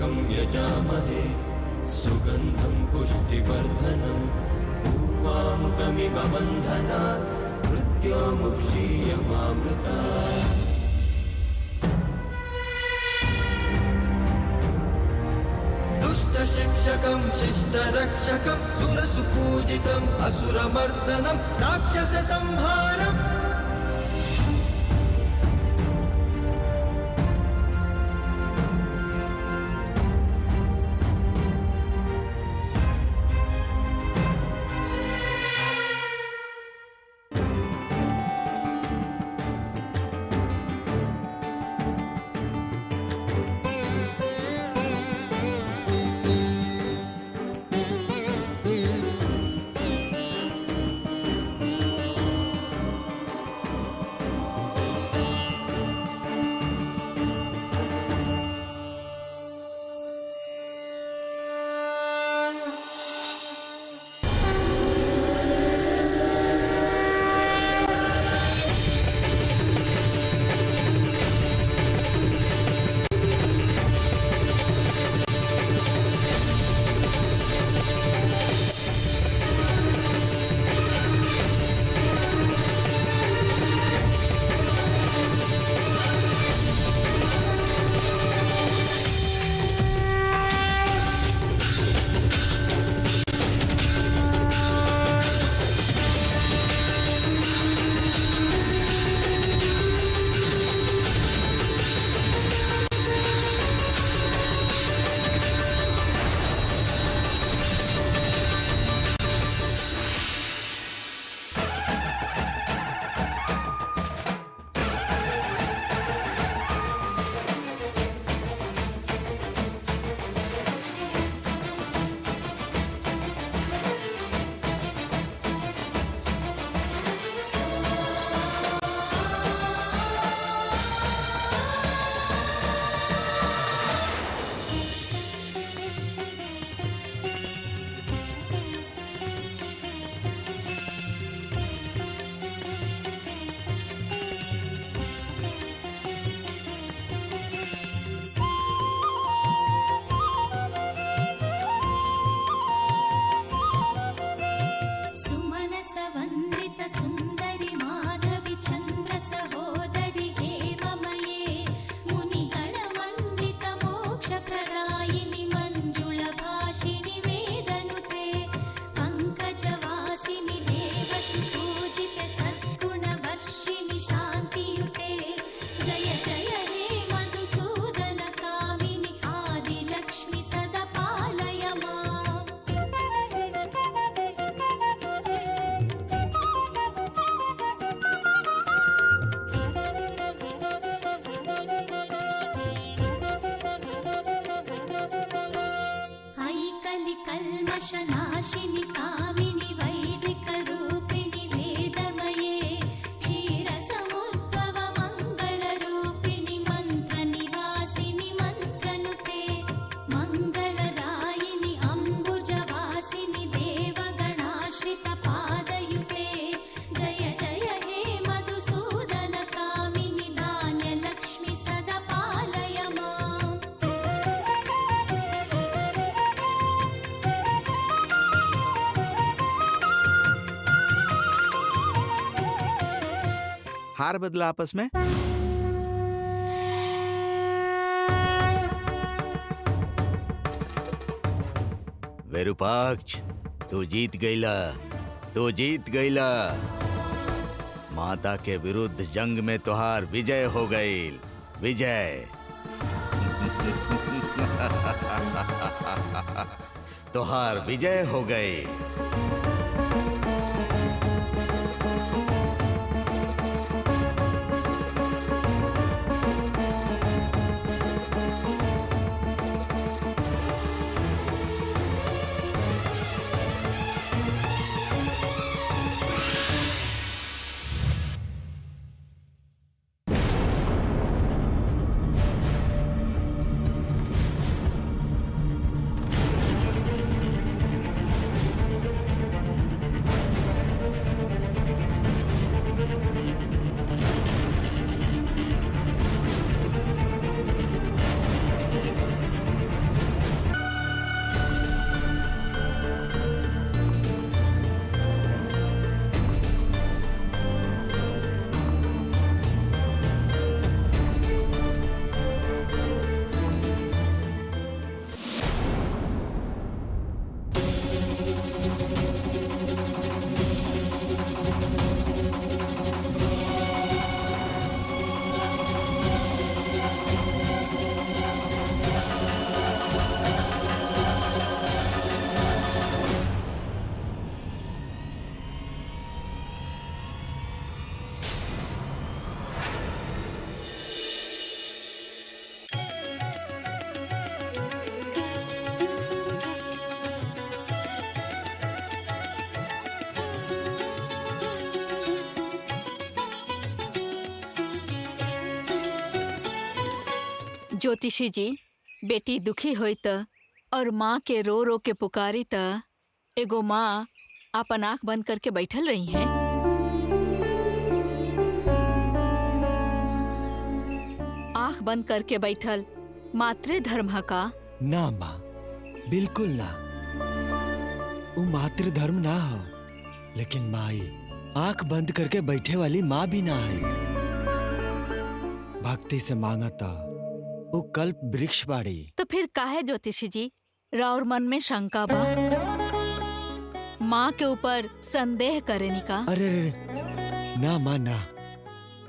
त्र्यम्बकं यजामहे सुगन्धं पुष्टिवर्धनम् उर्वामुकमिव बन्धनात् मृत्योर्मुक्षीयमामृतात्। दुष्टशिक्षकं शिष्टरक्षकं सुरसुपूजितम् असुरमर्दनं राक्षससंहारम्। कल्मषनाशिनि कामिनि वैदिकरूपिणि वेदमये क्षीरसमुद्भव मङ्गलरूपिणि मन्त्रनिवासिनि मन्त्रनुते मङ्गलदायिनि अम्बुजवासिनि देवगणाश्रितपादयुते जय जय हे मधुसूदन कामिनि धान्यलक्ष्मि सदा पालय माम्। हार बदला आपस में। विरूपाक्ष तू जीत गईला, तू जीत गईला। माता के विरुद्ध जंग में तुहार विजय हो गई, विजय। तुहार विजय हो गई। ज्योतिषी जी, बेटी दुखी होई त और माँ के रो रो के पुकारी त एगो माँ अपन आंख बंद करके बैठल रही है। आंख बंद करके बैठल मातृ धर्म है का? ना माँ, बिल्कुल ना। वो मातृ धर्म ना हो, लेकिन माई आंख बंद करके बैठे वाली माँ भी ना है। भक्ति से मांगता वो कल्प वृक्ष बाड़ी। तो फिर काहे ज्योतिषी जी राउर मन में शंका बा? माँ के ऊपर संदेह करेनी का? अरे रे, ना माँ ना।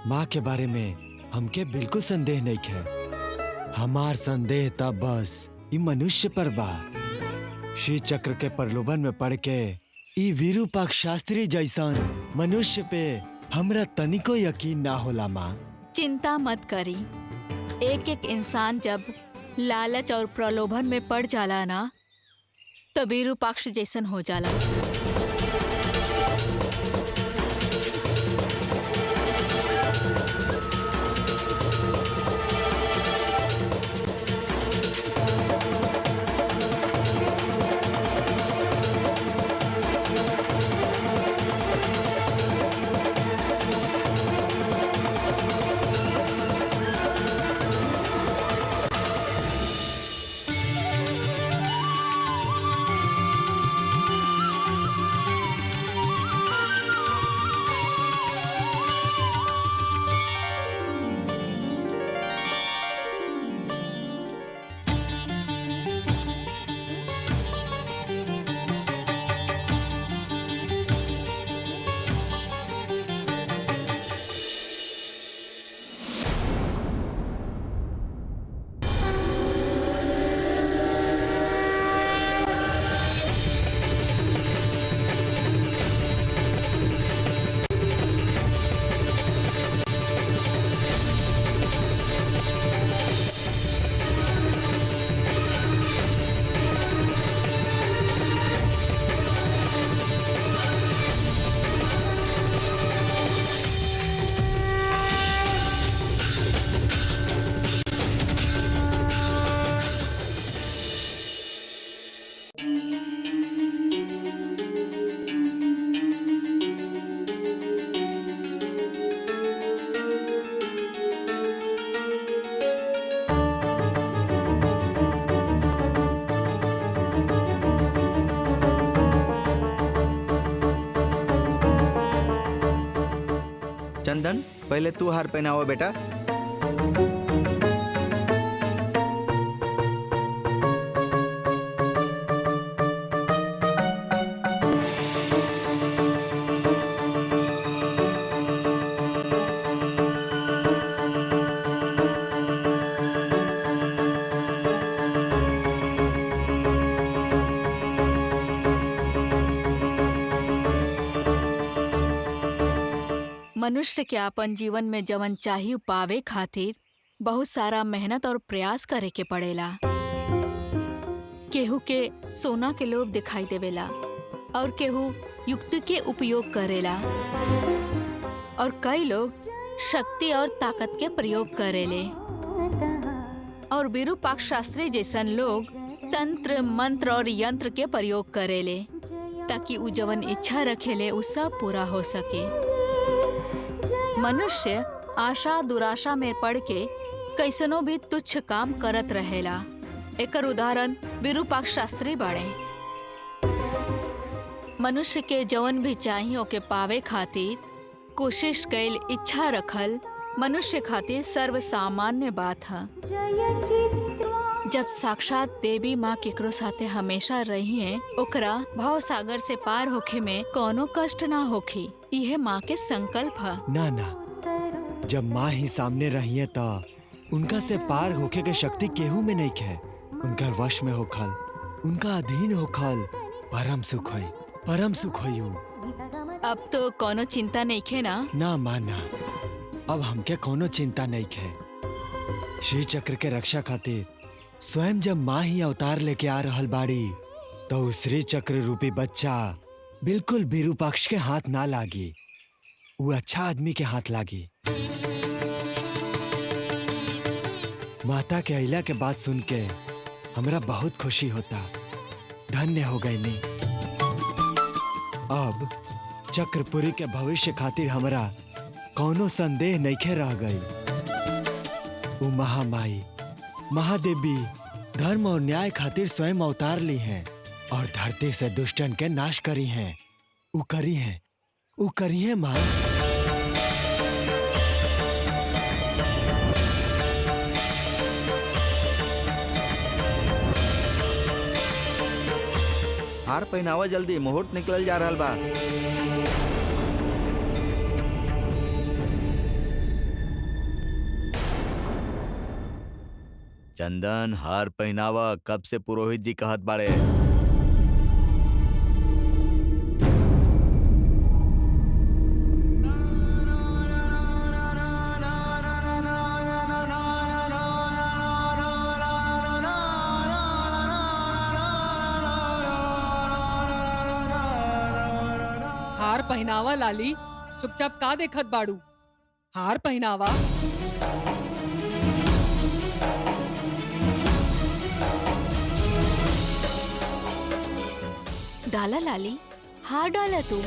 माँ के बारे में हमके बिल्कुल संदेह नहीं है। हमार संदेह तब बस ये मनुष्य पर बा। श्री चक्र के प्रलोभन में पड़ के ई विरूपाक्ष शास्त्री जैसन मनुष्य पे हमरा तनिको यकीन ना होला माँ। चिंता मत करी। एक एक इंसान जब लालच और प्रलोभन में पड़ जाला ना, तो विरूपाक्ष जैसन हो जाला। चंदन, पहले तू हार पहनाओ बेटा। मनुष्य के अपन जीवन में जवन चाहिए पावे खातिर बहुत सारा मेहनत और प्रयास करे के पड़ेला। केहू के सोना के लोभ दिखाई देवेला और केहू युक्ति के उपयोग करेला और कई लोग शक्ति और ताकत के प्रयोग करेले और विरूपाक्ष शास्त्री जैसन लोग तंत्र मंत्र और यंत्र के प्रयोग करेले ताकि उ जवन इच्छा रखेले उ सब पूरा हो सके। मनुष्य आशा दुराशा में पड़ के कैसनो भी तुच्छ काम करत रहेला। एकर उदाहरण विरूपाक्ष शास्त्री बाड़े। मनुष्य के जवन भी चाहिए ओके पावे खातिर कोशिश कैल, इच्छा रखल मनुष्य खातिर सर्वसामान्य बात है। जब साक्षात देवी माँ केकरो साथे हमेशा रही है, ओकरा भाव सागर से पार होखे में कोनो कष्ट ना होखी। यह माँ के संकल्प है। ना ना, जब माँ ही सामने रही है तो उनका से पार होके के शक्ति केहू में नहीं है। उनका वश में होखल, उनका अधीन होखल परम सुख होई, परम सुख होई। अब तो कोनो चिंता नहीं है ना? ना माँ ना, अब हमके कोनो चिंता नहीं है। श्री चक्र के रक्षा खातिर स्वयं जब माँ ही अवतार लेके आ रहल बाड़ी तो उस श्री चक्र रूपी बच्चा बिल्कुल विरूपाक्ष के हाथ ना लागी, वो अच्छा आदमी के हाथ लागी। माता के अइला के बात सुन के हमरा बहुत खुशी होता। धन्य हो गई नी। अब चक्रपुरी के भविष्य खातिर हमरा कौनो संदेह नइखे रह गई। वो महामाई महादेवी धर्म और न्याय खातिर स्वयं अवतार ली हैं और धरती से दुष्टन के नाश करी हैं। वो करी हैं माँ। हार पहनावा जल्दी, मुहूर्त निकल जा रहा बा। चंदन हार पहनावा, कब से पुरोहित जी कहत बाड़े। हार पहनावा लाली, चुपचाप का देखत बाड़ू? हार पहनावा। डाला लाली, हार डाला तू।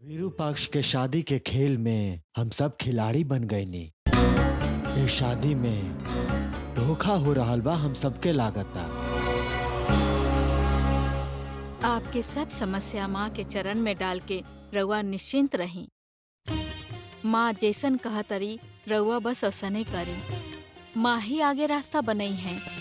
विरूपाक्ष के शादी के खेल में हम सब खिलाड़ी बन गए नी। इस शादी में धोखा हो रहा बा, हम सबके लागता। आपके सब समस्या माँ के चरण में डाल के रउआ निश्चिंत रही। माँ जैसन कहतरी रउआ बस औसने करी। माँ ही आगे रास्ता बनई है।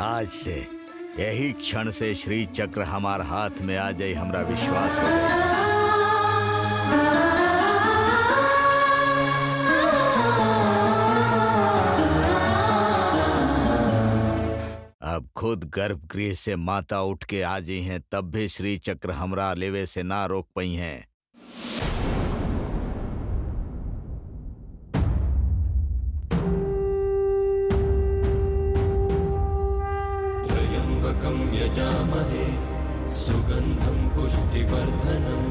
आज से यही क्षण से श्री चक्र हमार हाथ में आ जाए, हमरा विश्वास हो गया। अब खुद गर्भगृह से माता उठ के आ जी हैं, तब भी श्री चक्र हमरा लेवे से ना रोक पाई हैं। यजामहे सुगंधं पुष्टिवर्धनम्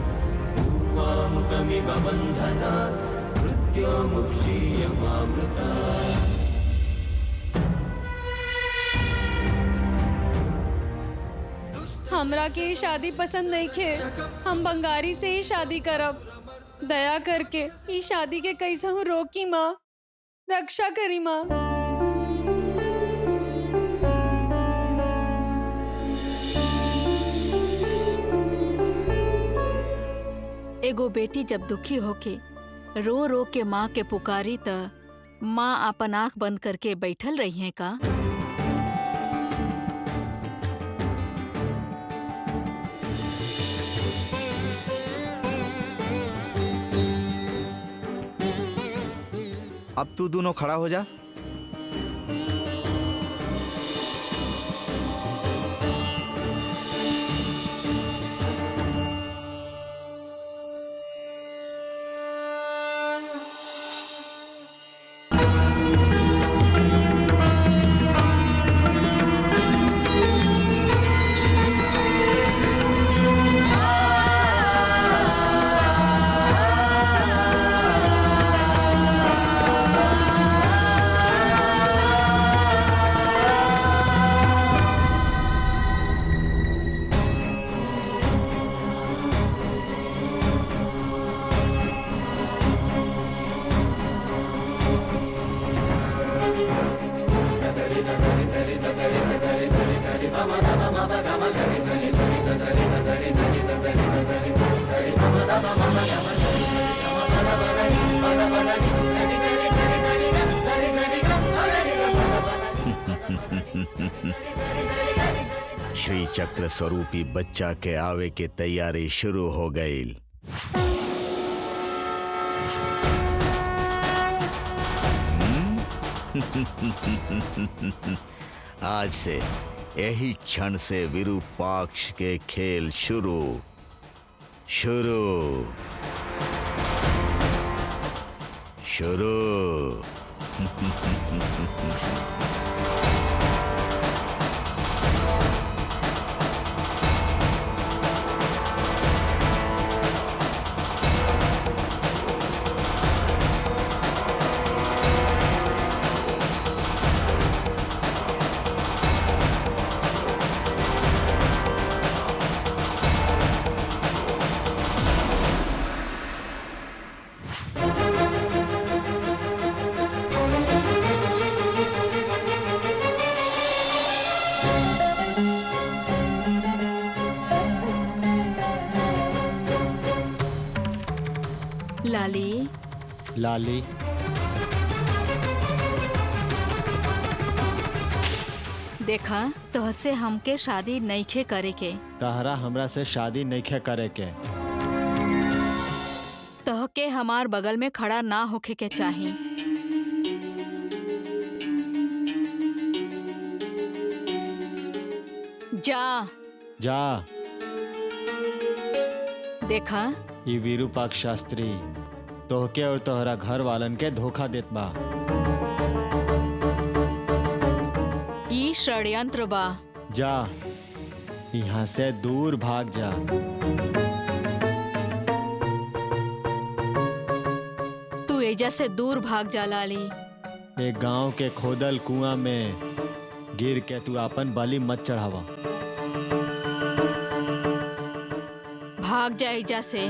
उर्वामुकमिव बन्धनात् मृत्योर्मुक्षीयमामृतात्। हमरा के ये शादी पसंद नहीं खे। हम बंगारी से ही शादी करब। दया करके ये शादी के कैसे हूँ रोकी माँ, रक्षा करी माँ। एगो बेटी जब दुखी होके रो रो के माँ के पुकारी त माँ अपन आंख बंद करके बैठल रही हैं का? अब तू दोनों खड़ा हो जा। श्री चक्र स्वरूपी बच्चा के आवे के तैयारी शुरू हो गई। आज से यही क्षण से विरूपाक्ष के खेल शुरू। लाली, लाली, देखा तोहसे हमके शादी नइखे करे के। तहरा हमरा से शादी नइखे करे के। तोहके हमार बगल में खड़ा ना होके के चाही। जा जा। देखा ये विरूपाक्ष शास्त्री तोहके और तोहरा घर वालन के धोखा देत बा। ई षड्यंत्र बा। जा, यहाँ से दूर भाग जा। तू एजा से दूर भाग जा लाली। एक गांव के खोदल कुआं में गिर के तू अपन बलि मत चढ़ावा। भाग जा एजा से।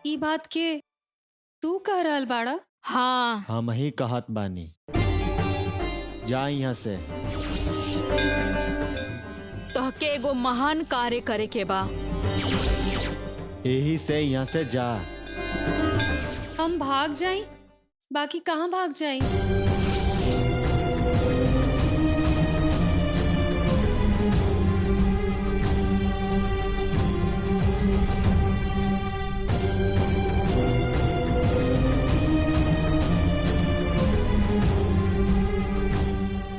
ई बात के तू कह रहल बाड़ा? हाँ, हम ही कहत बानी। जा यहाँ से। तोहके एगो महान कार्य करे के बा। यही से यहाँ से जा। हम भाग जाई? बाकी कहाँ भाग जाई?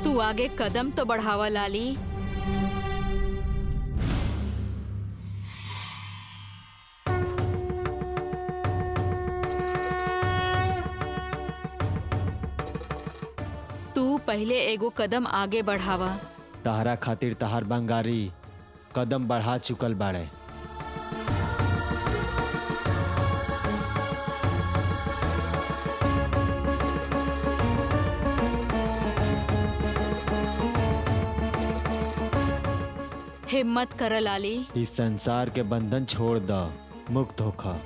तू आगे कदम तो बढ़ावा लाली। तू पहले एगो कदम आगे बढ़ावा। तहरा खातिर तहार बंगारी कदम बढ़ा चुकल बाड़े। हिम्मत कर लाली। इस संसार के बंधन छोड़ द, मुक्त होखा।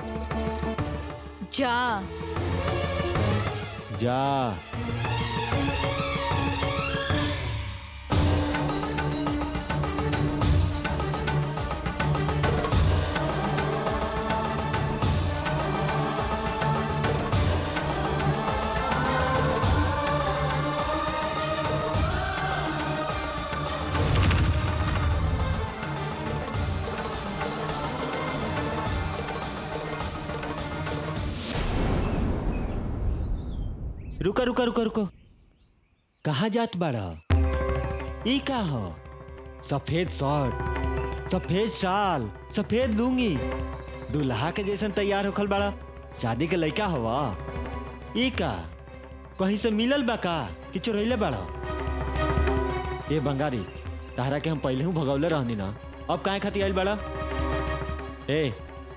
जा। जा। रुका रुका रुका रुको, कहाँ जात बाड़ा? ई का हो? सफेद शर्ट, सफेद शाल, सफेद लुंगी, दुल्हा के जैसन तैयार होखल बाड़ा। शादी के लड़का हवा? ई का कहीं से मिलल बा का कि चोरैले बाड़ा? ए बंगारी, तारा के हम पहले ही भगौले रहनी ना, अब काहे खातिर आइल बाड़ा? ए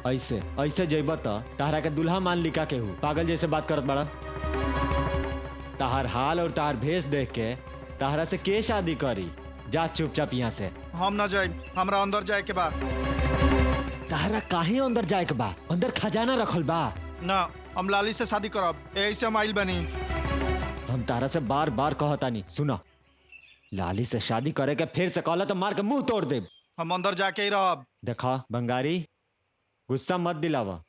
ऐसे ऐसे जइब त तारा के दुल्हा मान लिका के हूँ, पागल जैसे बात करत बाड़ा। ताहार हाल और ताहार भेष देख के ताहरा से के शादी करी? जा चुपचाप यहाँ से। हम ना जाए, हमरा अंदर जाए के बा। ताहरा काहे अंदर जाए के बा? अंदर खजाना रखल बा। ना, हम लाली से शादी करब, ऐसे हम आइल बनी। हम तारा से बार बार कहतानी, सुना, लाली से शादी करे के फिर से कहला तो मार के मुंह तोड़ दे। हम अंदर जाके ही रहब। देखा बंगारी, गुस्सा मत दिलावा,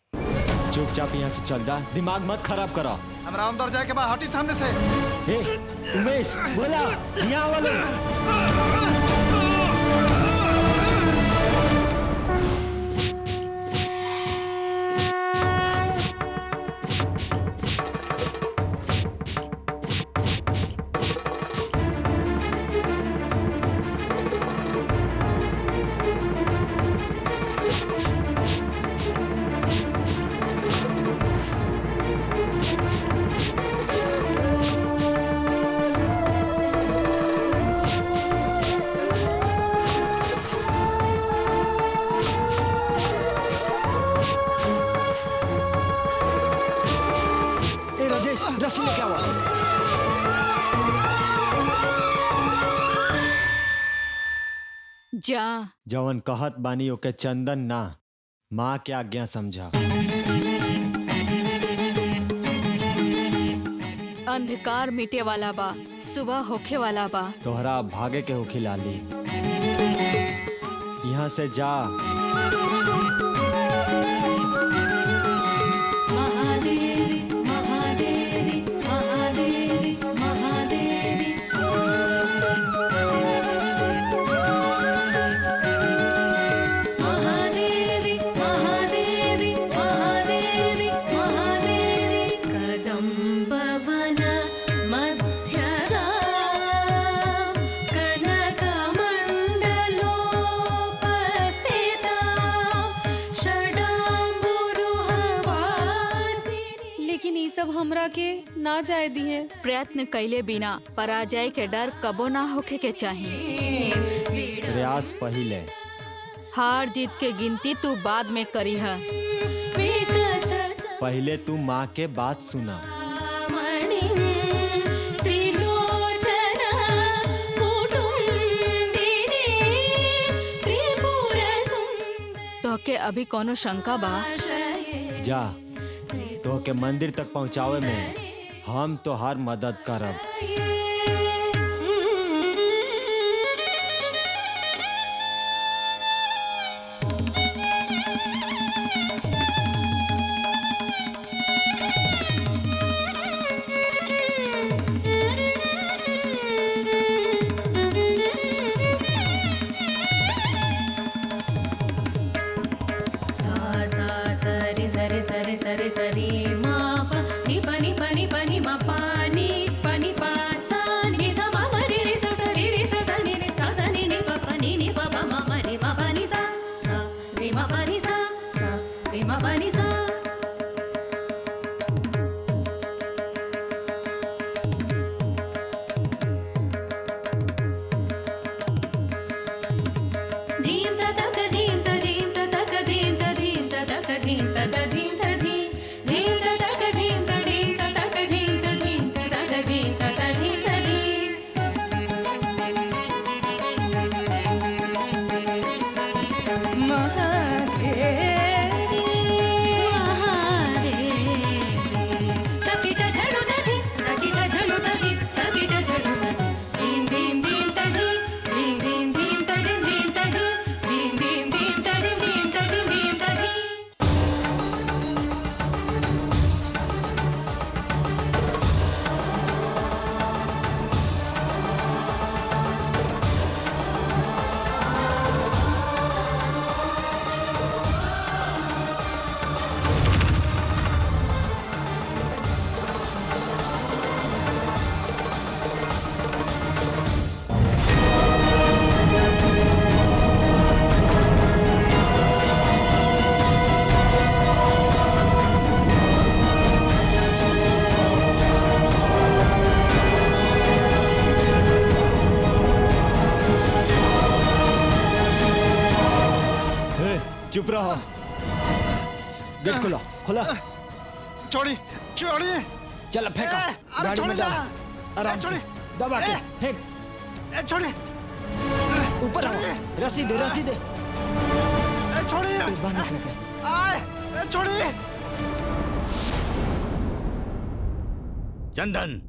चुपचाप यहाँ से चल जा, दिमाग मत खराब करा। हमरा अंदर जाए के बा, हटी सामने से। ए उमेश, बोला यहाँ वाले। रस्सी लेके आवा। जा जवन कहत बानी ओके चंदन ना, माँ के आज्ञा समझा। अंधकार मिटे वाला बा, सुबह होखे वाला बा। तोहरा अब भागे के होखी लाली, यहाँ से जा। सब हमरा के ना जाए दिए। प्रयत्न कैले बिना पराजय के डर कबो ना होखे के चाहिए। प्रयास पहिले, हार जीत के गिनती तू बाद में करी है। पहले तू माँ के बात सुना। तो के अभी कोनो शंका बा? जा, तो के मंदिर तक पहुँचावे में हम तो हर मदद करब। सरे सरी मा प नि प नि प नि प नि मा पा नि प नि पा सा नि सा मा म रे रे सा सा रे रे सा सा नि रे सा सा नि नि प प नि नि प प म म रे मा प नि सा सा रे मा प नि सा सा रे मा प नि सा। धीम त तक धीम त धीम त तक धीम त धीम त तक धीम त त धीम त धीम त तक धीम त धीम त तक धीम त धीम त तक धीम त त धीम त धीम। महादेव तकिट झड़ू दधी तकिट झड़ू दधी तकिट झड़ू दधी धीम धीम धीम त धीम धीम धीम त धीम त धीम धीम धीम त धीम त धीम त धीम। चुप रहो। गेट खोलो, खोला। छोड़ी छोड़ी। चल फेंको, अरे गाड़ी में छोड़ी डाल, ना। आराम से छोड़ी। दबा के फेंक। छोड़ी। ऊपर आओ, रस्सी दे, रस्सी दे। छोड़ी। बाहर निकल के। आए छोड़ी। चंदन,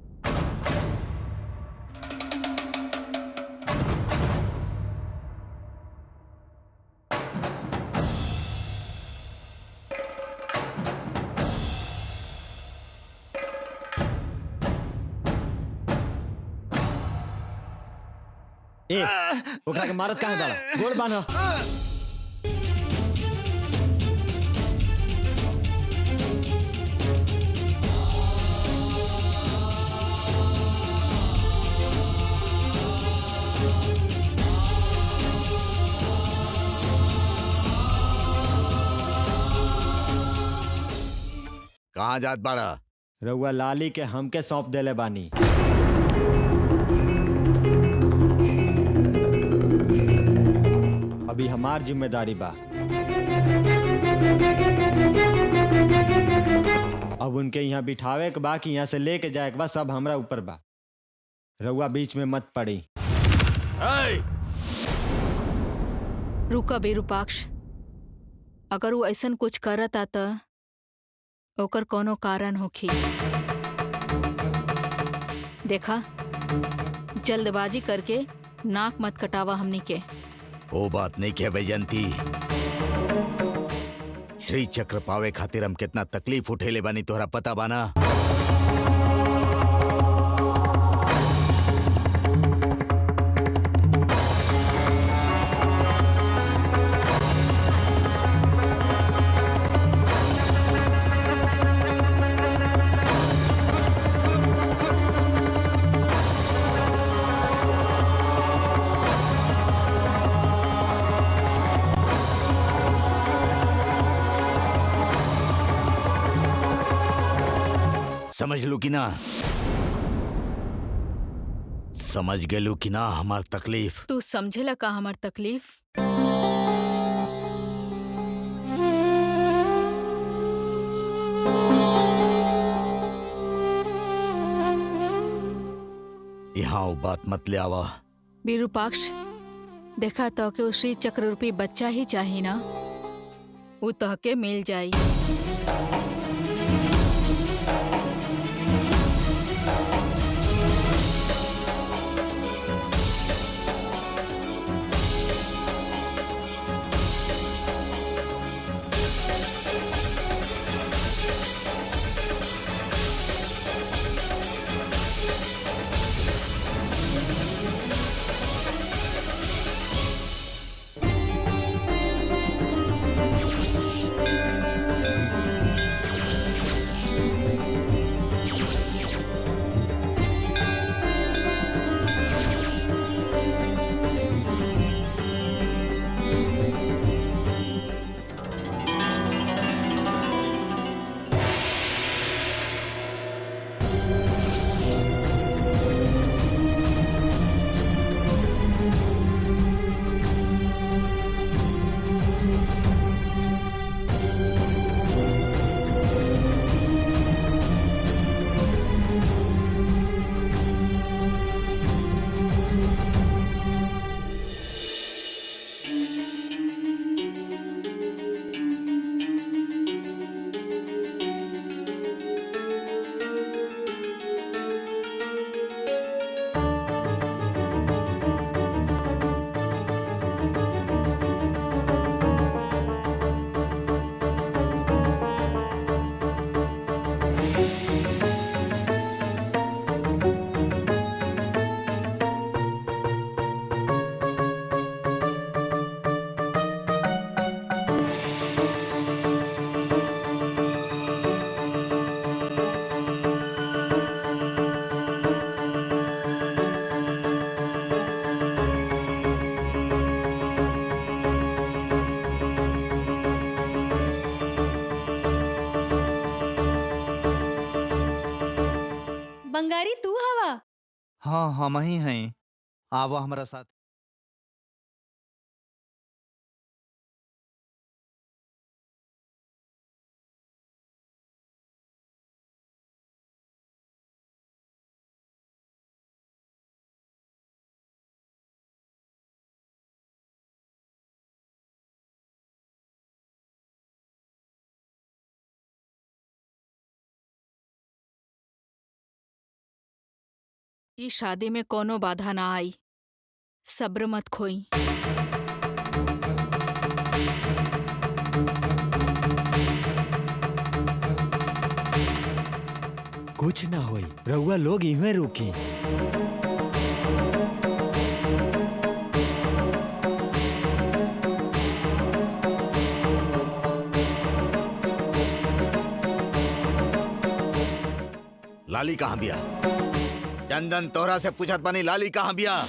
ए, ओकरा के मारत काहे बाड़ा? गोड़ बांधा। कहाँ जात बाड़ा? रउआ लाली के हमके सौंप देले बानी। अभी हमार जिम्मेदारी बा। अब उनके यहाँ बिठावे के बा कि यहाँ से लेके जाए के बा, सब हमरा ऊपर बा। रउआ बीच में मत पड़ी। रुका विरूपाक्ष, अगर वो ऐसन कुछ करत आता ओकर कोनो कारण होखी। देखा, जल्दबाजी करके नाक मत कटावा हमनी के। वो बात नहीं के वैजंती। श्री चक्र पावे खातिर हम कितना तकलीफ उठेले बानी तोहरा पता बाना? समझ लू कि ना? समझ गेलू कि ना हमार तकलीफ? तू समझेला का हमार तकलीफ? यहाँ वो बात मत ले आवा। विरूपाक्ष, देखा तो के श्री चक्र रूपी बच्चा ही चाहिए ना, वो तो के मिल जाई। बंगारी तू हवा? हाँ हम ही हैं, आवो हमारा साथ। ई शादी में कोनो बाधा ना आई। सब्र मत खोई। कुछ ना होई, रउआ लोग इवें रुकी। लाली कहाँ बिया? चंदन तोहरा से पूछत बानी, लाली कहाँ बिया?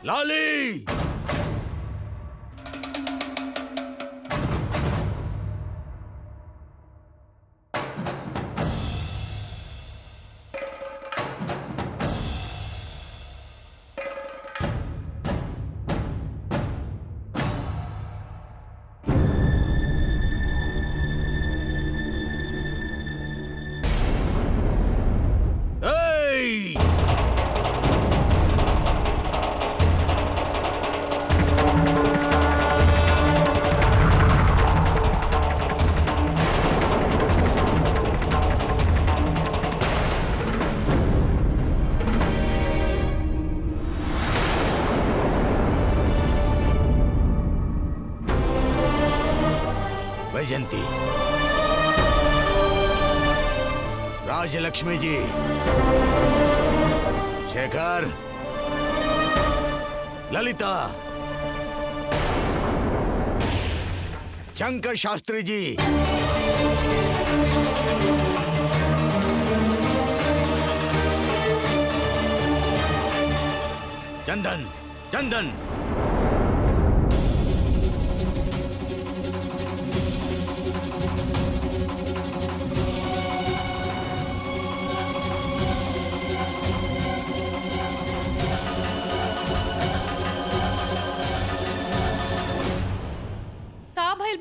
लाली! वैजंती, राजलक्ष्मी जी, शेखर, ललिता, शंकर शास्त्री जी, चंदन, चंदन,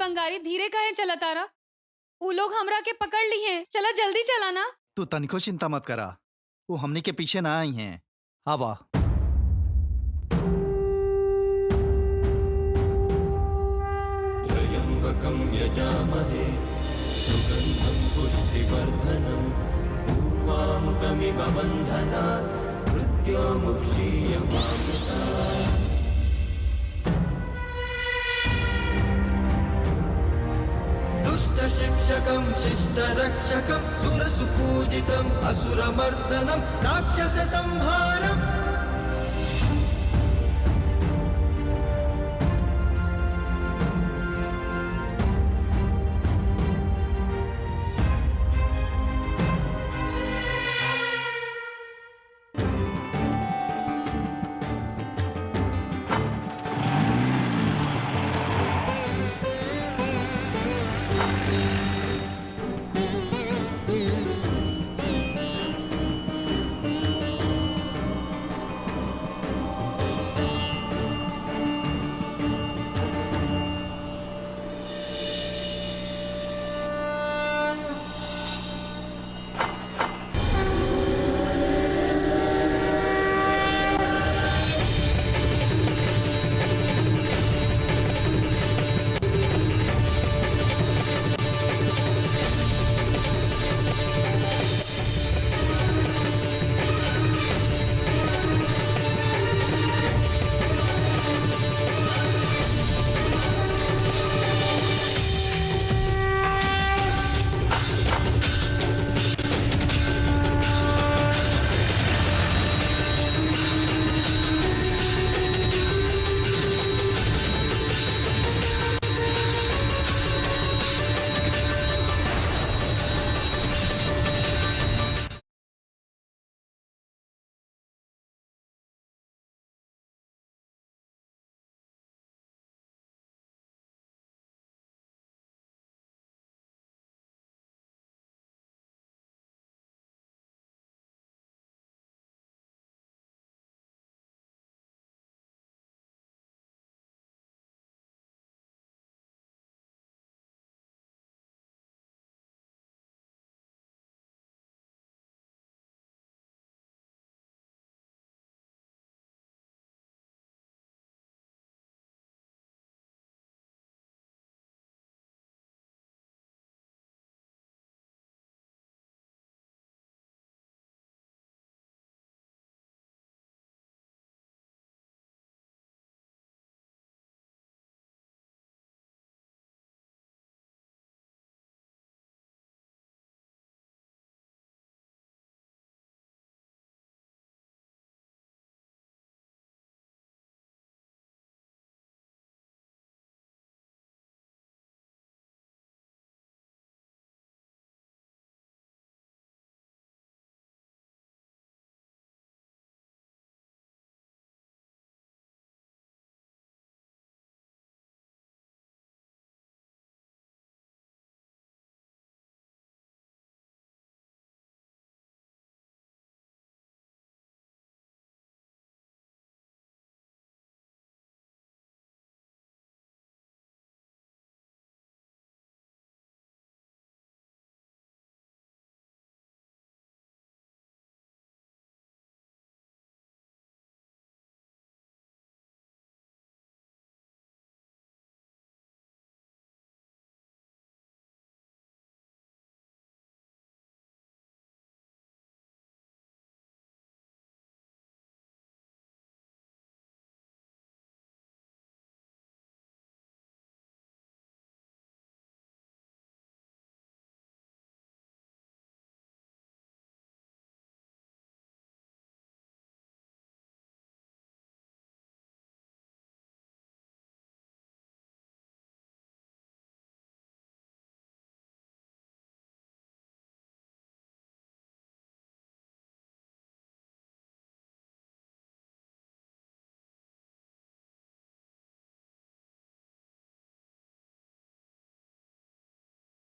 बंगारी धीरे काहे चला तारा? वो लोग हमरा के पकड़ ली हैं। चला जल्दी चला ना। तू तनिको चिंता मत करा, वो हमनी के पीछे ना आई हैं। आवा। त्र्यंबकं यजामहे सुगंधं पुष्टिवर्धनम् उर्वामुकमिव बन्धनात् मृत्योर्मुक्षीयमामृतात्। शिक्षकं शिष्टरक्षकं सुरसुपूजितं असुरमर्दनं राक्षससंहारम्